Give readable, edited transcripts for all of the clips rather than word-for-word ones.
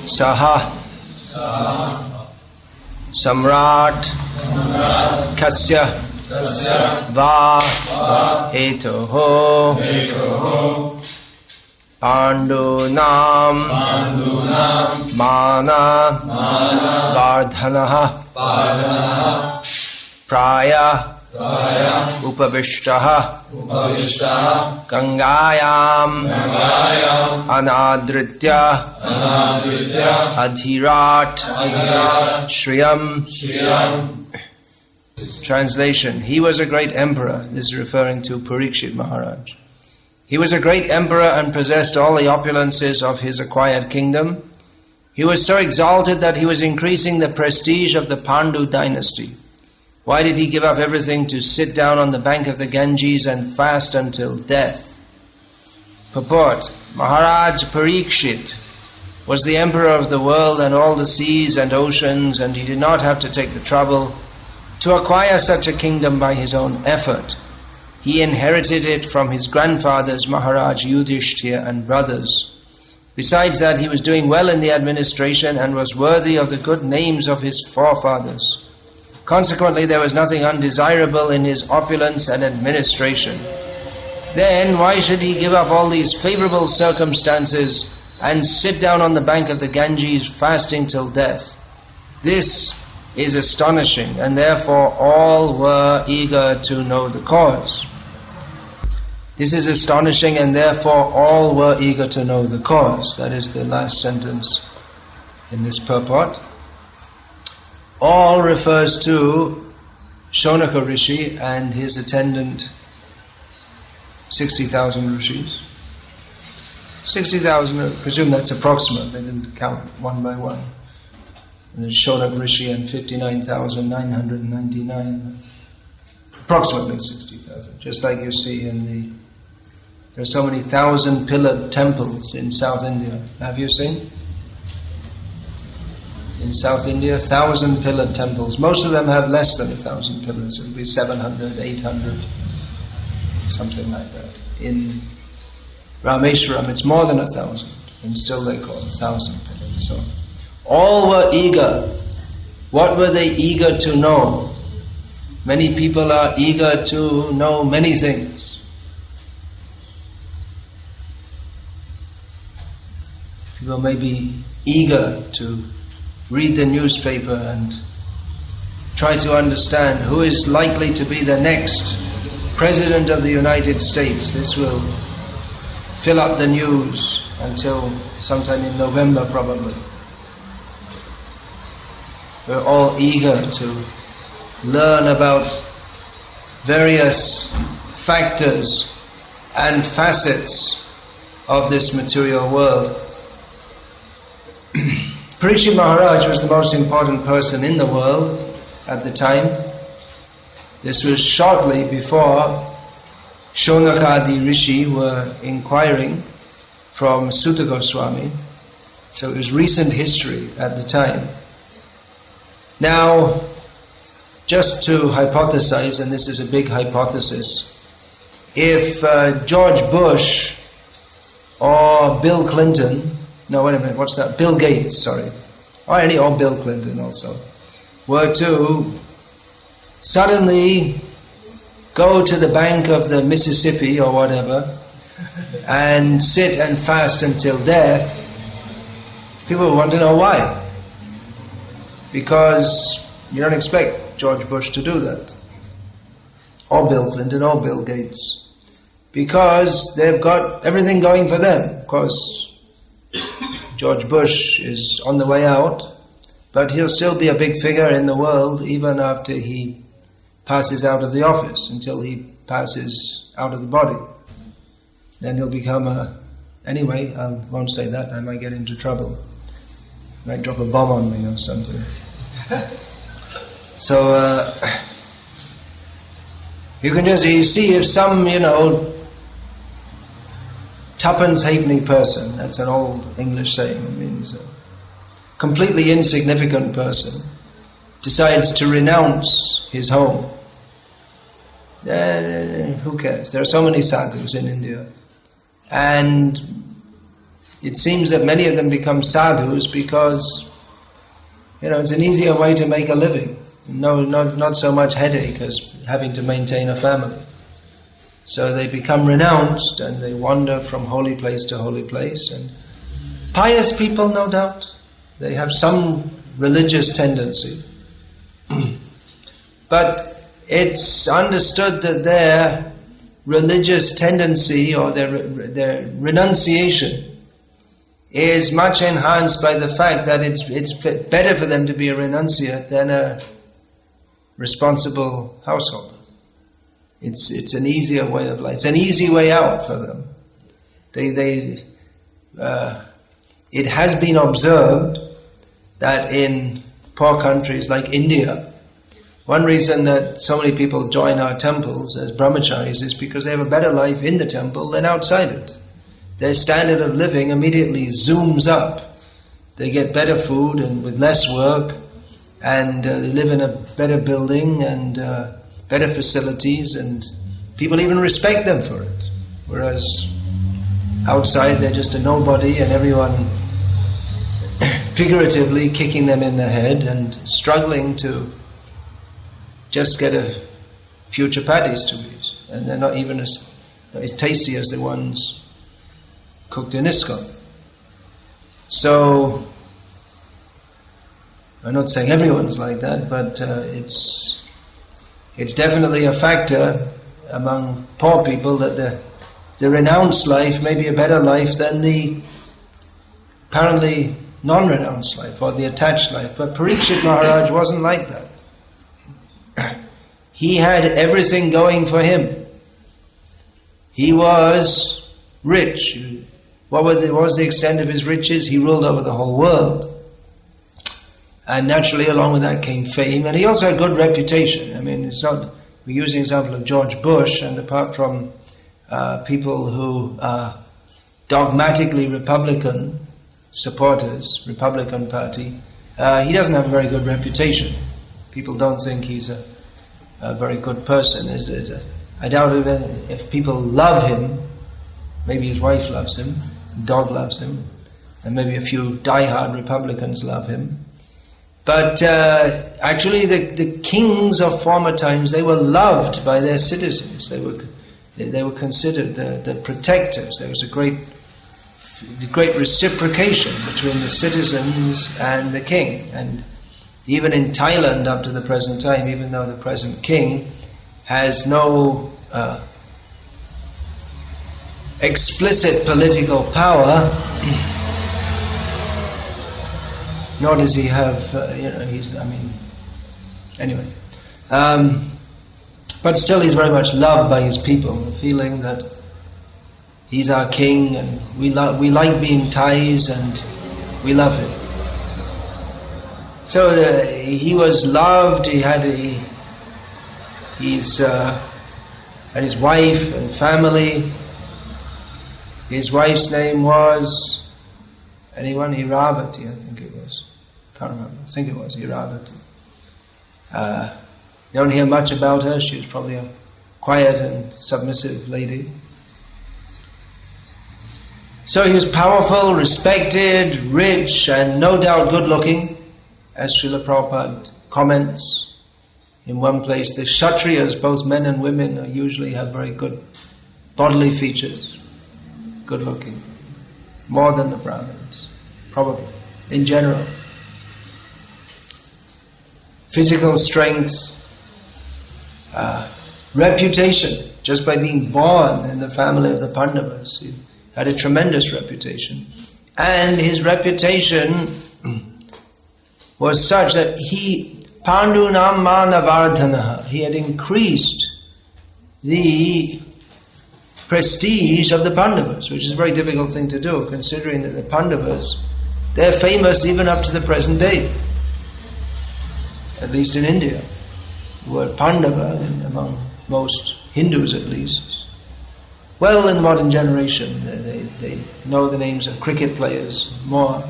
Saha Samrat Kasya Va Hetoho Pandunam Mana Vardhanaha Praya Upavishtaha Gangayam Anadritya Adhirat Shriyam. Translation: He was a great emperor. This is referring to Parikshit Maharaj. He was a great emperor and possessed all the opulences of his acquired kingdom. He was so exalted that he was increasing the prestige of the Pandu dynasty. Why did he give up everything to sit down on the bank of the Ganges and fast until death? Purport: Maharaj Parikshit was the emperor of the world and all the seas and oceans, and he did not have to take the trouble to acquire such a kingdom by his own effort. He inherited it from his grandfathers Maharaj Yudhishthira and brothers. Besides that, he was doing well in the administration and was worthy of the good names of his forefathers. Consequently, there was nothing undesirable in his opulence and administration. Then, why should he give up all these favorable circumstances and sit down on the bank of the Ganges fasting till death? This is astonishing, and therefore all were eager to know the cause. This is astonishing, and therefore all were eager to know the cause. That is the last sentence in this purport. All refers to Shonaka Rishi and his attendant 60,000 rishis. 60,000, I presume that's approximate, they didn't count one by one. And there's Shonaka Rishi and 59,999, approximately 60,000. Just like you see there are so many 1,000-pillared temples in South India. Have you seen? In South India, 1,000-pillared temples. Most of them have less than 1,000 pillars. It would be 700, 800, something like that. In Rameshwaram, it's more than 1,000, and still they call it 1,000 pillars. So, all were eager. What were they eager to know? Many people are eager to know many things. People may be eager to read the newspaper and try to understand who is likely to be the next President of the United States. This will fill up the news until sometime in November probably. We're all eager to learn about various factors and facets of this material world. Parikshit Maharaj was the most important person in the world at the time. This was shortly before Shonakadi Rishi were inquiring from Sutta Goswami. So it was recent history at the time. Now, just to hypothesize, and this is a big hypothesis, if George Bush or Bill Clinton, no, wait a minute, what's that? Bill Gates, sorry. Or Bill Clinton also, were to suddenly go to the bank of the Mississippi or whatever and sit and fast until death, people want to know why. Because you don't expect George Bush to do that, or Bill Clinton, or Bill Gates, because they've got everything going for them. Of course, George Bush is on the way out, but he'll still be a big figure in the world even after he passes out of the office, until he passes out of the body. Then he'll become anyway, I won't say that, I might get into trouble. Might drop a bomb on me or something. So, you see if some, tuppence halfpenny person, that's an old English saying, it means a completely insignificant person, decides to renounce his home, then who cares? There are so many sadhus in India. And, it seems that many of them become sadhus because, it's an easier way to make a living. No, not so much headache as having to maintain a family. So they become renounced and they wander from holy place to holy place. And pious people, no doubt, they have some religious tendency. But it's understood that their religious tendency or their renunciation is much enhanced by the fact that it's better for them to be a renunciate than a responsible householder. It's an easier way of life. It's an easy way out for them. It has been observed that in poor countries like India, one reason that so many people join our temples as brahmacharis is because they have a better life in the temple than outside it. Their standard of living immediately zooms up. They get better food and with less work, and they live in a better building and better facilities, and people even respect them for it. Whereas outside they're just a nobody and everyone figuratively kicking them in the head and struggling to just get a few chapatis to eat, and they're not even as tasty as the ones cooked in ISKCON. So, I'm not saying everyone's like that, but it's definitely a factor among poor people that the renounced life may be a better life than the apparently non-renounced life or the attached life. But Parikshit Maharaj wasn't like that. He had everything going for him. He was rich. What was the extent of his riches? He ruled over the whole world. And naturally along with that came fame, and he also had good reputation. I mean, we use the example of George Bush, and apart from people who are dogmatically Republican supporters, Republican Party, he doesn't have a very good reputation. People don't think he's a very good person. I doubt if people love him. Maybe his wife loves him, dog loves him, and maybe a few die-hard Republicans love him. But actually the kings of former times, they were loved by their citizens. They were considered the protectors. There was a great reciprocation between the citizens and the king. And even in Thailand up to the present time, even though the present king has no explicit political power, nor does he have, anyway. But still he's very much loved by his people, the feeling that he's our king and we like being Thais and we love him. So he was loved. He had his wife and family. His wife's name was Iravati, I think it was. Can't remember. I think it was Iravati. You don't hear much about her. She was probably a quiet and submissive lady. So he was powerful, respected, rich, and no doubt good-looking, as Srila Prabhupada comments in one place. The Kshatriyas, both men and women, usually have very good bodily features, good-looking, more than the Brahmins, probably, in general. Physical strength, reputation, just by being born in the family of the Pandavas. He had a tremendous reputation. And his reputation was such that Pandunam Manavardhanaha, he had increased the prestige of the Pandavas, which is a very difficult thing to do, considering that the Pandavas, they're famous even up to the present day, at least in India. The word Pandava, among most Hindus at least. Well, in the modern generation, they know the names of cricket players more,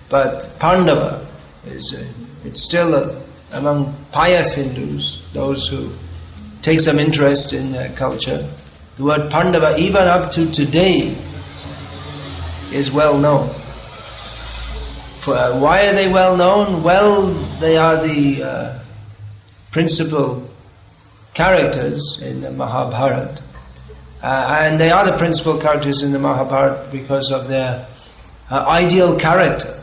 but Pandava it's still among pious Hindus, those who take some interest in their culture. The word Pandava, even up to today, is well known. Why are they well known? Well, they are the principal characters in the Mahabharata. And they are the principal characters in the Mahabharata because of their ideal character.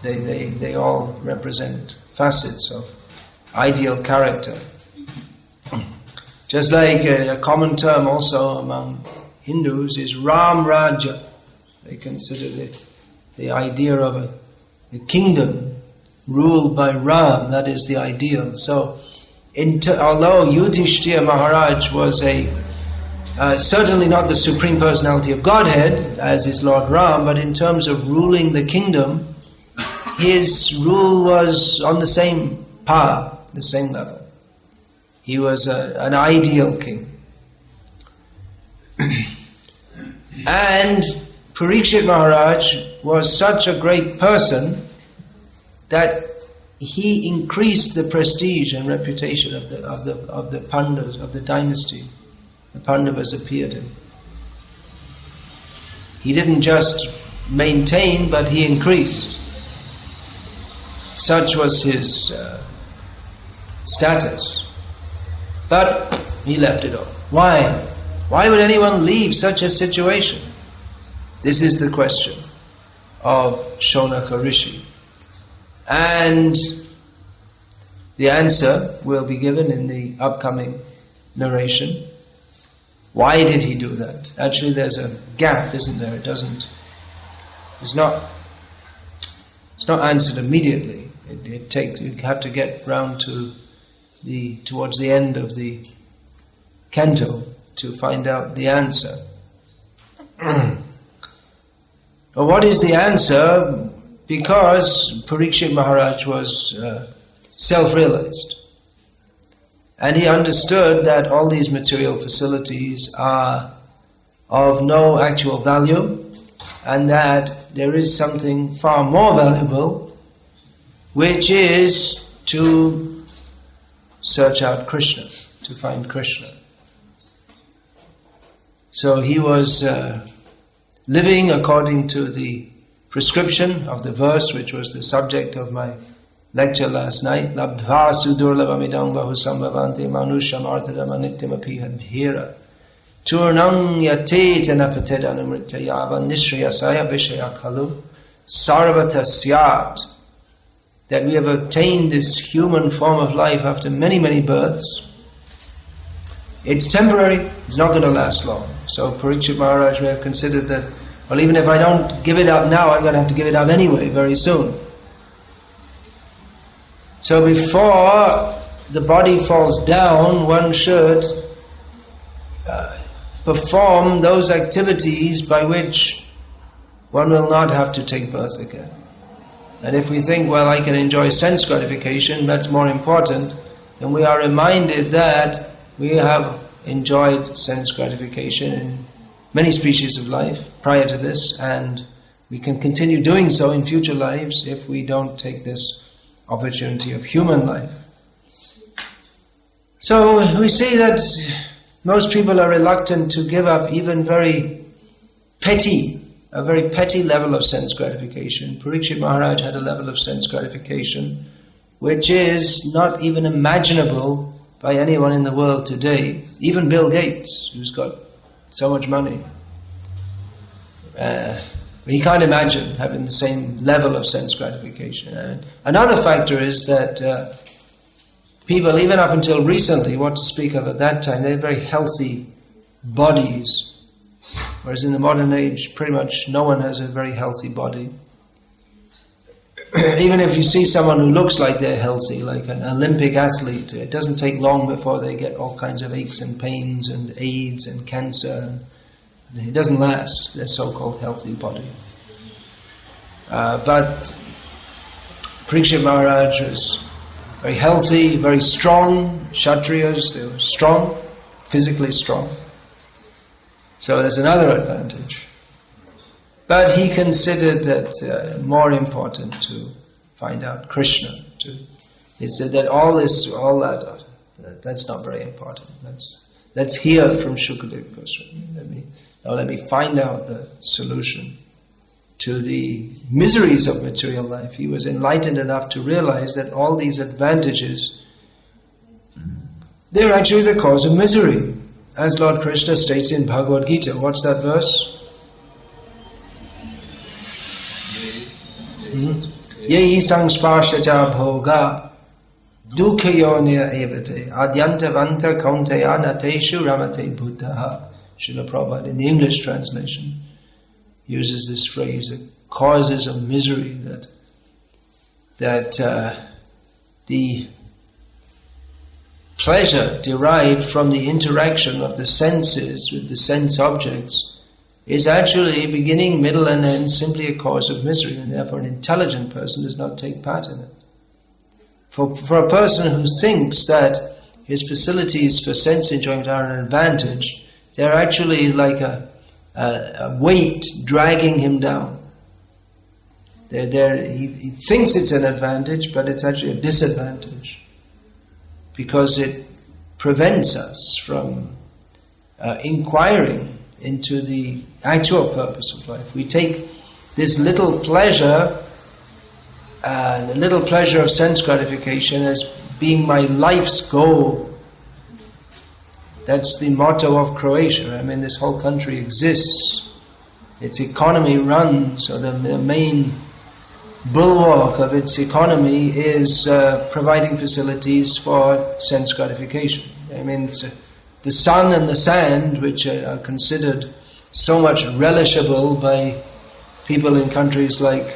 They all represent facets of ideal character. Just like a common term also among Hindus is Ram Raja. They consider the idea of a kingdom ruled by Ram, that is the ideal. So, although Yudhishthira Maharaj was certainly not the Supreme Personality of Godhead, as is Lord Ram, but in terms of ruling the kingdom, his rule was on the same par, the same level. He was an ideal king. And Parikshit Maharaj was such a great person that he increased the prestige and reputation of the Pandavas, of the dynasty. The Pandavas appeared in. He didn't just maintain, but he increased. Such was his status. But he left it all. Why? Why would anyone leave such a situation? This is the question of Shonaka Rishi. And the answer will be given in the upcoming narration. Why did he do that? Actually, there's a gap, isn't there? It's not answered immediately. You have to get round to towards the end of the canto to find out the answer. But what is the answer? Because Parikshit Maharaj was self-realized. And he understood that all these material facilities are of no actual value, and that there is something far more valuable, which is to search out Krishna, to find Krishna. So he was living according to the prescription of the verse which was the subject of my lecture last night. Labdha sudurlabamidam bahusambhavanti manusham arthadam anityam apihadhira turnam yate janapatedhanamrityayava nishriyasaya vishaya khalu sarvata syat. That we have obtained this human form of life after many, many births. It's temporary, it's not going to last long. So Parikshit Maharaj may have considered that, well, even if I don't give it up now, I'm going to have to give it up anyway, very soon. So before the body falls down, one should perform those activities by which one will not have to take birth again. And if we think, well, I can enjoy sense gratification, that's more important, then we are reminded that we have enjoyed sense gratification in many species of life prior to this, and we can continue doing so in future lives if we don't take this opportunity of human life. So we see that most people are reluctant to give up even a very petty level of sense gratification. Parikshit Maharaj had a level of sense gratification which is not even imaginable by anyone in the world today. Even Bill Gates, who's got so much money, he can't imagine having the same level of sense gratification. And another factor is that people, even up until recently, what to speak of at that time, they had very healthy bodies. Whereas in the modern age, pretty much no one has a very healthy body. Even if you see someone who looks like they're healthy, like an Olympic athlete, it doesn't take long before they get all kinds of aches and pains and AIDS and cancer. It doesn't last, their so-called healthy body. But Parikshit Maharaj was very healthy, very strong. Kshatriyas, they were strong, physically strong. So there's another advantage. But he considered that more important to find out Krishna. He said that that's not very important. Let's hear from Shukadeva Goswami. Let me find out the solution to the miseries of material life. He was enlightened enough to realize that all these advantages, they're actually the cause of misery. As Lord Krishna states in Bhagavad Gita. What's that verse? Yei sangsparshaja bhoga dukkhayonya evate adyantavanta kaunteya nateshu ramate buddhaha. Srila Prabhupada, in the English translation, uses this phrase, the causes of misery, that the pleasure derived from the interaction of the senses with the sense objects is actually beginning, middle and end simply a cause of misery, and therefore an intelligent person does not take part in it. For a person who thinks that his facilities for sense enjoyment are an advantage, they're actually like a weight dragging him down. He thinks it's an advantage, but it's actually a disadvantage, because it prevents us from inquiring into the actual purpose of life. We take this little pleasure, the little pleasure of sense gratification, as being my life's goal. That's the motto of Croatia. I mean, this whole country exists. Its economy runs, or the main bulwark of its economy is providing facilities for sense gratification. I mean, it's, the sun and the sand, which are considered so much relishable by people in countries like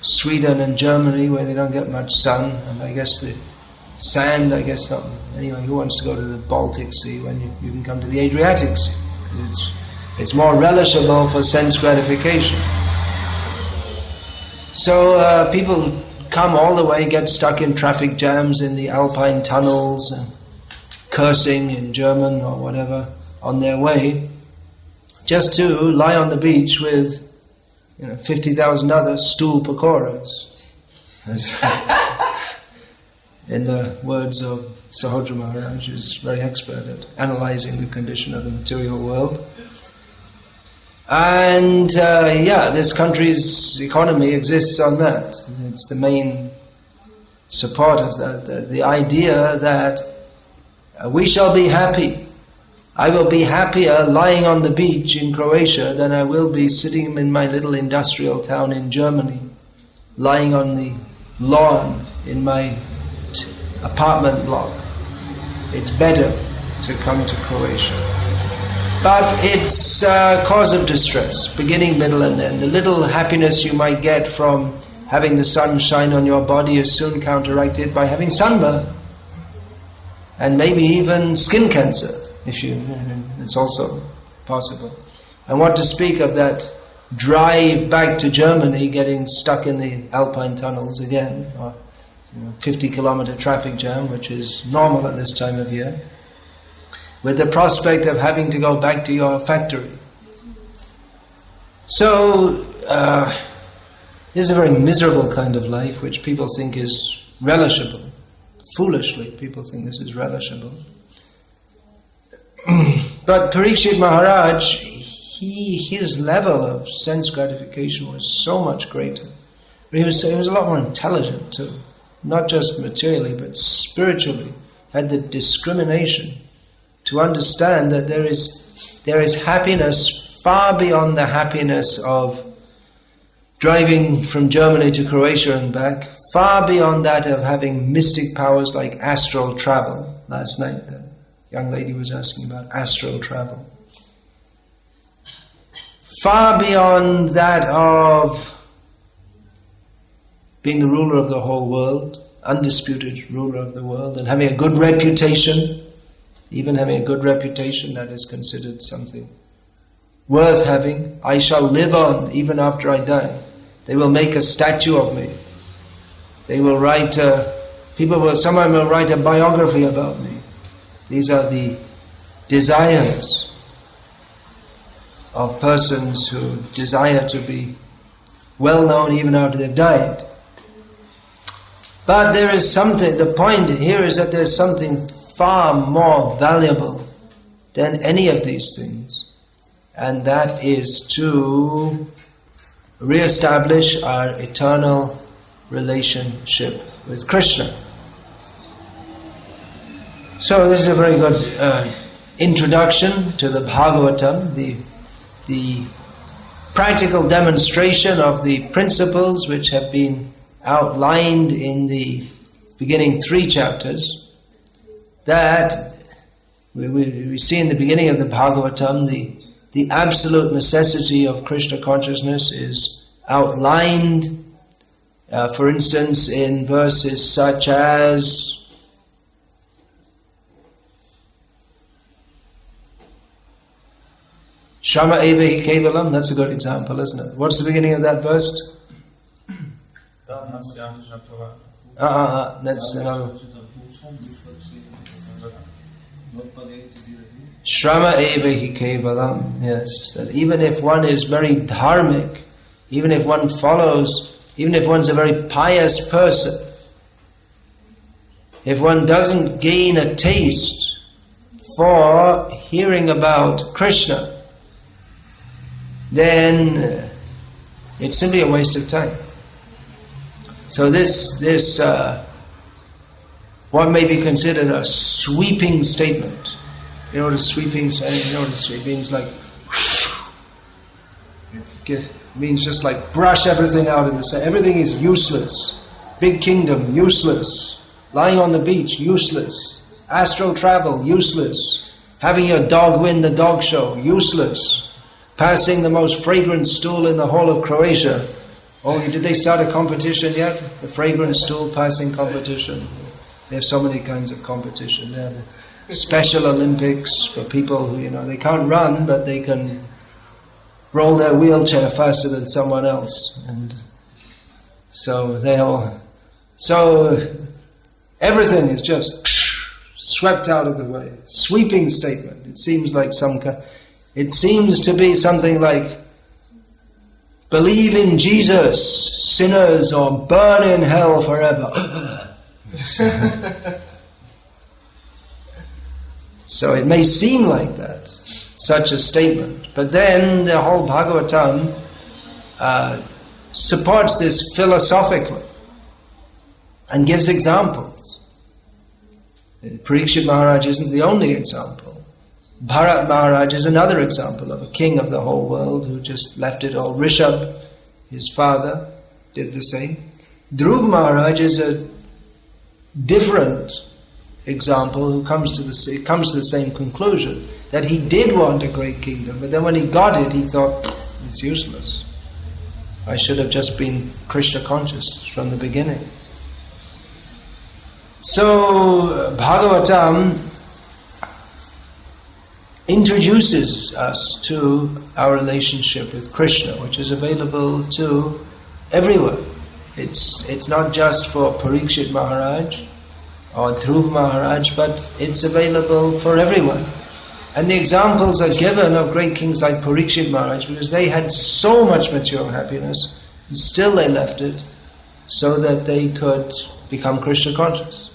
Sweden and Germany, where they don't get much sun, and I guess the sand, I guess not. Anyway, who wants to go to the Baltic Sea when you can come to the Adriatic Sea? It's more relishable for sense gratification. So people come all the way, get stuck in traffic jams in the Alpine tunnels, cursing in German or whatever on their way, just to lie on the beach with 50,000 other stool pakoras. In the words of Sahodra Maharaj, who's very expert at analyzing the condition of the material world. And this country's economy exists on that. It's the main support of that. The idea that we shall be happy. I will be happier lying on the beach in Croatia than I will be sitting in my little industrial town in Germany, lying on the lawn in my apartment block. It's better to come to Croatia. But it's a cause of distress, beginning, middle and end. The little happiness you might get from having the sun shine on your body is soon counteracted by having sunburn. And maybe even skin cancer, it's also possible. And what to speak of that drive back to Germany, getting stuck in the Alpine tunnels again, or 50-kilometer traffic jam, which is normal at this time of year, with the prospect of having to go back to your factory. So, this is a very miserable kind of life, which people think is relishable. Foolishly, people think this is relishable. But Parikshit Maharaj, his level of sense gratification was so much greater. He was a lot more intelligent too. Not just materially, but spiritually. Had the discrimination to understand that there is happiness far beyond the happiness of driving from Germany to Croatia and back, far beyond that of having mystic powers like astral travel. Last night the young lady was asking about astral travel. Far beyond that of being the ruler of the whole world, undisputed ruler of the world, and having a good reputation, even having a good reputation, that is considered something worth having. I shall live on even after I die. They will make a statue of me. They will write, someone will write a biography about me. These are the desires of persons who desire to be well known even after they've died. But there is something, the point here is that there's something far more valuable than any of these things. And that is to re-establish our eternal relationship with Krishna. So this is a very good introduction to the Bhagavatam, the practical demonstration of the principles which have been outlined in the beginning 3 chapters, that we see in the beginning of the Bhagavatam the absolute necessity of Krishna consciousness is outlined, for instance, in verses such as Shrama eva hi kevalam. That's a good example, isn't it? What's the beginning of that verse? That's another. Shrama eva hi kevalam. Yes, that even if one is very dharmic, even if one follows, even if one's a very pious person, if one doesn't gain a taste for hearing about Krishna, then it's simply a waste of time. So this what may be considered a sweeping statement. You know what a sweeping statement? You know what a sweeping is like? It means just like brush everything out of the sand. Everything is useless. Big kingdom, useless. Lying on the beach, useless. Astral travel, useless. Having your dog win the dog show, useless. Passing the most fragrant stool in the whole of Croatia. Oh, did they start a competition yet? The fragrant stool passing competition. They have so many kinds of competition. They have Special Olympics for people who, they can't run, but they can roll their wheelchair faster than someone else. And so everything is just swept out of the way. Sweeping statement. It seems like it seems to be something like, believe in Jesus, sinners, or burn in hell forever. So it may seem like that, such a statement. But then the whole Bhagavatam supports this philosophically and gives examples. Parikshit Maharaj isn't the only example. Bharat Maharaj is another example of a king of the whole world who just left it all. Rishabh, his father, did the same. Dhruv Maharaj is a different example who comes to the same conclusion, that he did want a great kingdom, but then when he got it, he thought, it's useless. I should have just been Krishna conscious from the beginning. So Bhagavatam introduces us to our relationship with Krishna, which is available to everyone. It's not just for Parikshit Maharaj or Dhruv Maharaj, but it's available for everyone. And the examples are given of great kings like Parikshit Maharaj, because they had so much material happiness, and still they left it, so that they could become Krishna conscious.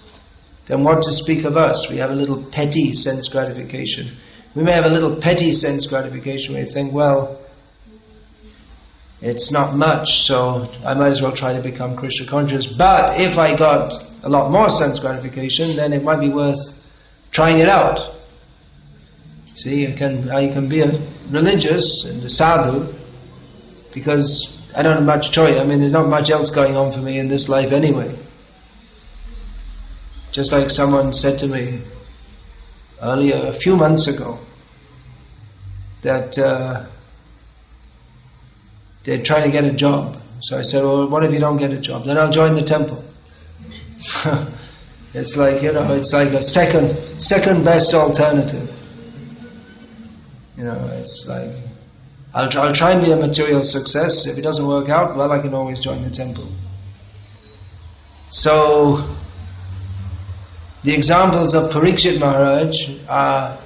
Then what to speak of us? We have a little petty sense gratification. We may have a little petty sense gratification where you think, well, it's not much, so I might as well try to become Krishna conscious. But if I got a lot more sense gratification, then it might be worth trying it out. See, I can be a religious and a sadhu because I don't have much choice. There's not much else going on for me in this life anyway. Just like someone said to me earlier, a few months ago, that they're trying to get a job. So I said, well, what if you don't get a job? Then I'll join the temple. It's like, it's like a second best alternative. It's like, I'll try and be a material success. If it doesn't work out, well, I can always join the temple. So the examples of Parikshit Maharaj are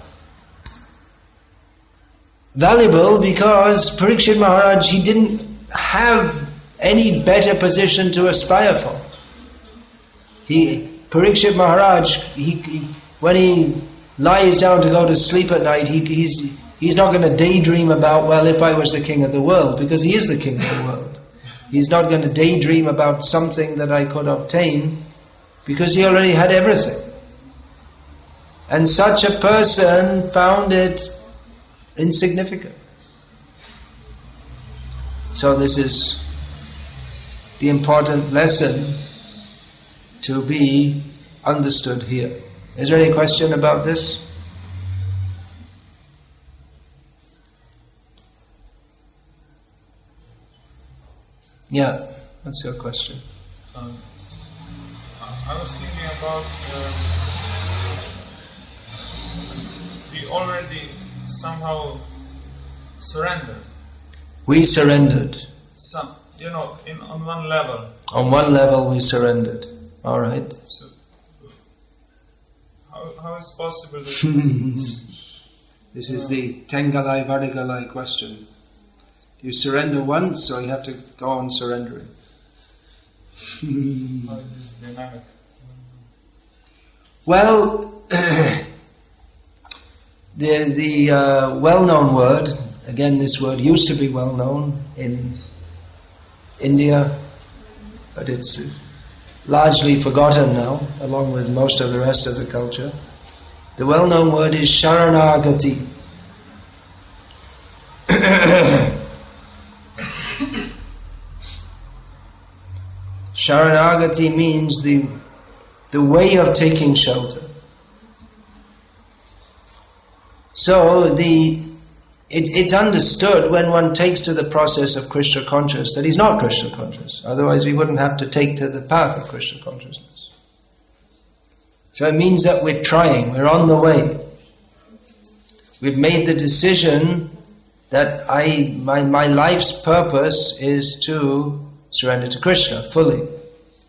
valuable because Parikshit Maharaj, he didn't have any better position to aspire for. Parikshit Maharaj, when he lies down to go to sleep at night, he's not going to daydream about, well, if I was the king of the world, because he is the king of the world. He's not going to daydream about something that I could obtain, because he already had everything. And such a person found it insignificant. So this is the important lesson to be understood here. Is there any question about this? Yeah, what's your question? I was thinking about we already somehow surrendered. We surrendered. Some, on one level. On one level we surrendered. All right. So, how is possible that this is the Tengalai Vadigalai question. You surrender once, or you have to go on surrendering? How is this dynamic? Well, the well-known word, again this word used to be well-known in India, but it's largely forgotten now, along with most of the rest of the culture. The well-known word is Sharanagati. Sharanagati means the way of taking shelter. So it's understood when one takes to the process of Krishna consciousness that he's not Krishna conscious. Otherwise we wouldn't have to take to the path of Krishna consciousness. So it means that we're trying, we're on the way. We've made the decision that my life's purpose is to surrender to Krishna fully.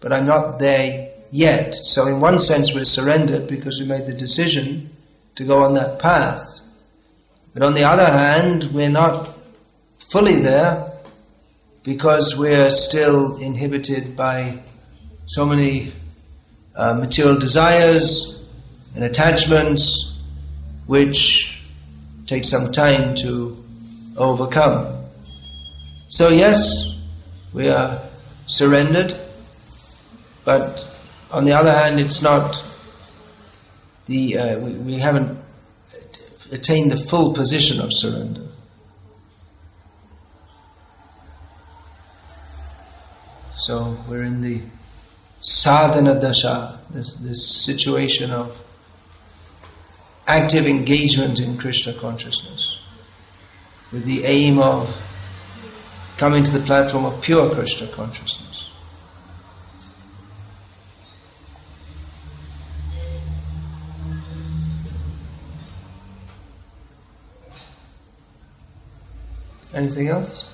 But I'm not there yet. So in one sense we're surrendered because we made the decision to go on that path. But on the other hand, we're not fully there because we're still inhibited by so many material desires and attachments which take some time to overcome. So yes, we are surrendered, but on the other hand, it's not we haven't attained the full position of surrender. So we're in the sadhana dasha, this situation of active engagement in Krishna consciousness, with the aim of coming to the platform of pure Krishna consciousness. Anything else?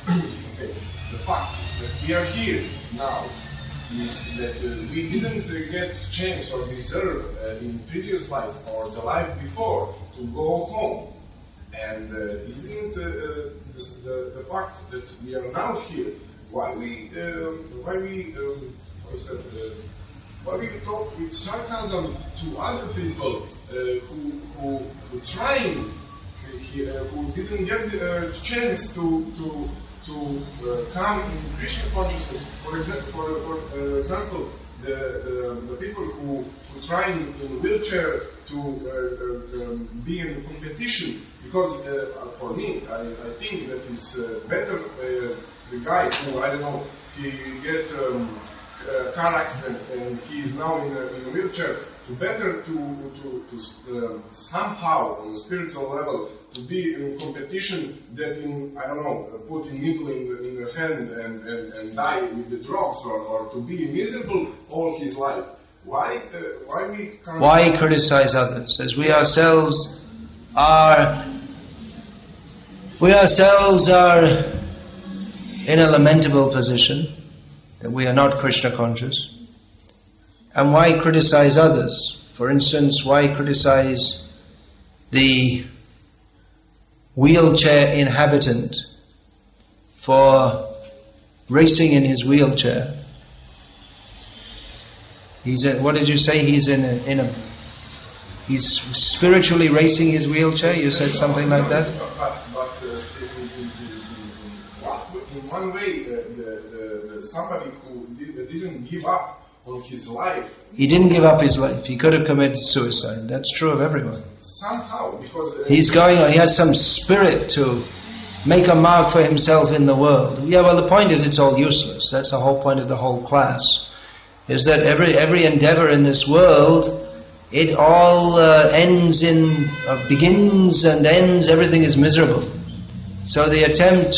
Okay. The fact that we are here now is that we didn't get chance or deserve in previous life or the life before to go home. And isn't the fact that we are now here, why we talk with sarcasm to other people who trying who didn't get the chance to come in Krishna consciousness. For example, the people who trying in wheelchair to be in competition, because for me, I think that is better the guy who, I don't know, he get car accident and he is now in a wheelchair, to better to somehow on a spiritual level to be in competition that in, I don't know, put a needle in the hand and die with the drugs, or to be miserable all his life. Why we can't... Why criticize others? As we ourselves are in a lamentable position, that we are not Krishna conscious. And why criticize others? For instance, why criticize the wheelchair inhabitant for racing in his wheelchair? What did you say? He's spiritually racing his wheelchair? You said something like that? in one way, somebody who didn't give up on his life. He didn't give up his life. He could have committed suicide. That's true of everyone. Somehow, because he's going on. He has some spirit to make a mark for himself in the world. Yeah, well, the point is, it's all useless. That's the whole point of the whole class. Is that every endeavor in this world, it all ends in begins and ends. Everything is miserable. So the attempt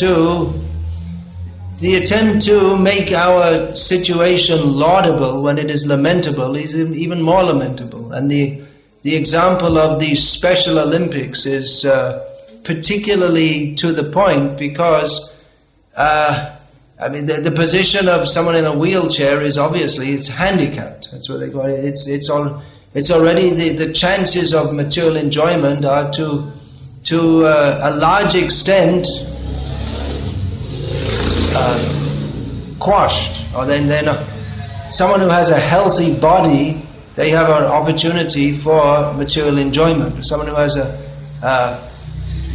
to make our situation laudable when it is lamentable is even more lamentable. And the example of the Special Olympics is particularly to the point because the position of someone in a wheelchair is obviously it's handicapped. That's what they call it. It's already the chances of material enjoyment are to a large extent quashed, or then they're not. Someone who has a healthy body, they have an opportunity for material enjoyment. Someone who has a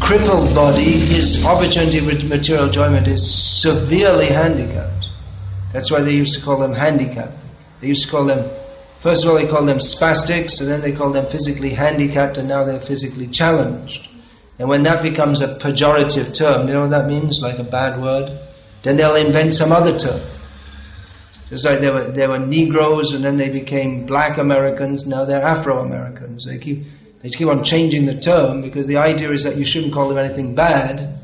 crippled body, his opportunity for material enjoyment is severely handicapped. That's why they used to call them handicapped. They used to call them, first of all they called them spastics, and then they called them physically handicapped, and now they're physically challenged. And when that becomes a pejorative term, you know what that means, like a bad word? Then they'll invent some other term. Just like there were Negroes, and then they became Black Americans, now they're Afro-Americans. They keep on changing the term, because the idea is that you shouldn't call them anything bad,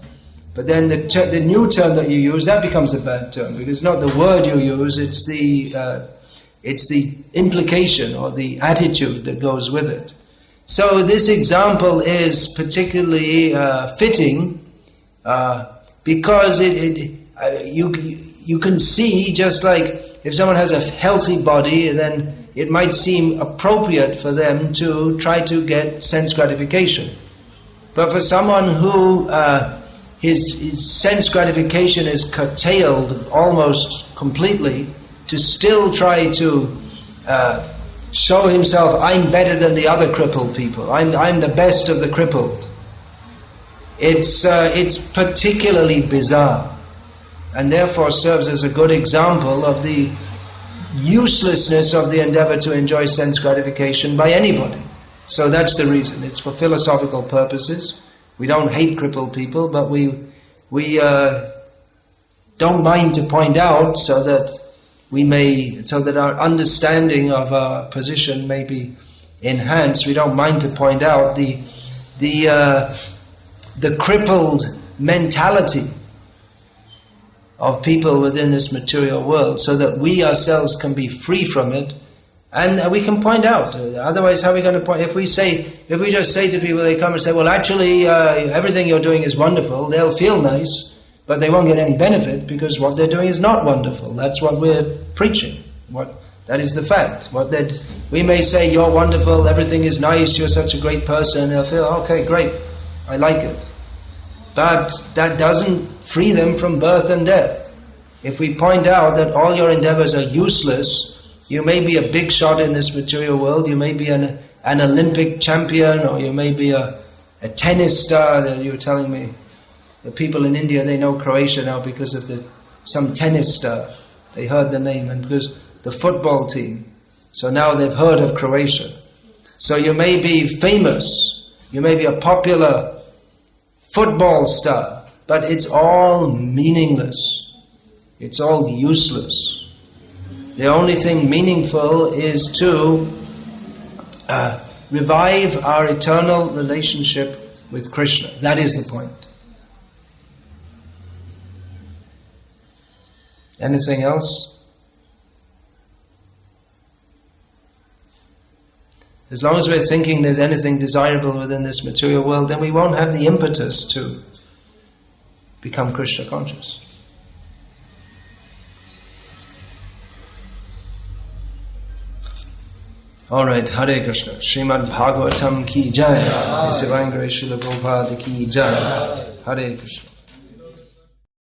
but then the new term that you use, that becomes a bad term, because it's not the word you use, it's the implication or the attitude that goes with it. So this example is particularly fitting because you can see, just like if someone has a healthy body, then it might seem appropriate for them to try to get sense gratification. But for someone who his sense gratification is curtailed almost completely, to still try to show himself, I'm better than the other crippled people, I'm the best of the crippled, it's particularly bizarre, and therefore serves as a good example of the uselessness of the endeavor to enjoy sense gratification by anybody. So that's the reason. It's for philosophical purposes. We don't hate crippled people, but we don't mind to point out so that our understanding of our position may be enhanced. We don't mind to point out the crippled mentality of people within this material world, so that we ourselves can be free from it, and we can point out. Otherwise, how are we going to point? If we just say to people, they come and say, well, actually, everything you're doing is wonderful, they'll feel nice, but they won't get any benefit, because what they're doing is not wonderful. That's what we're preaching. That is the fact. We may say, you're wonderful, everything is nice, you're such a great person, they'll feel, okay, great, I like it. But that doesn't free them from birth and death. If we point out that all your endeavors are useless, you may be a big shot in this material world, you may be an Olympic champion, or you may be a tennis star. That you were telling me, the people in India, they know Croatia now because of some tennis star. They heard the name, and because the football team. So now they've heard of Croatia. So you may be famous, you may be a popular football star, but it's all meaningless. It's all useless. The only thing meaningful is to revive our eternal relationship with Krishna. That is the point. Anything else? As long as we're thinking there's anything desirable within this material world, then we won't have the impetus to become Krishna conscious. Alright, Hare Krishna. Srimad Bhagavatam ki jai. His Divine Grace Srila Prabhupada ki jai. Hare Krishna.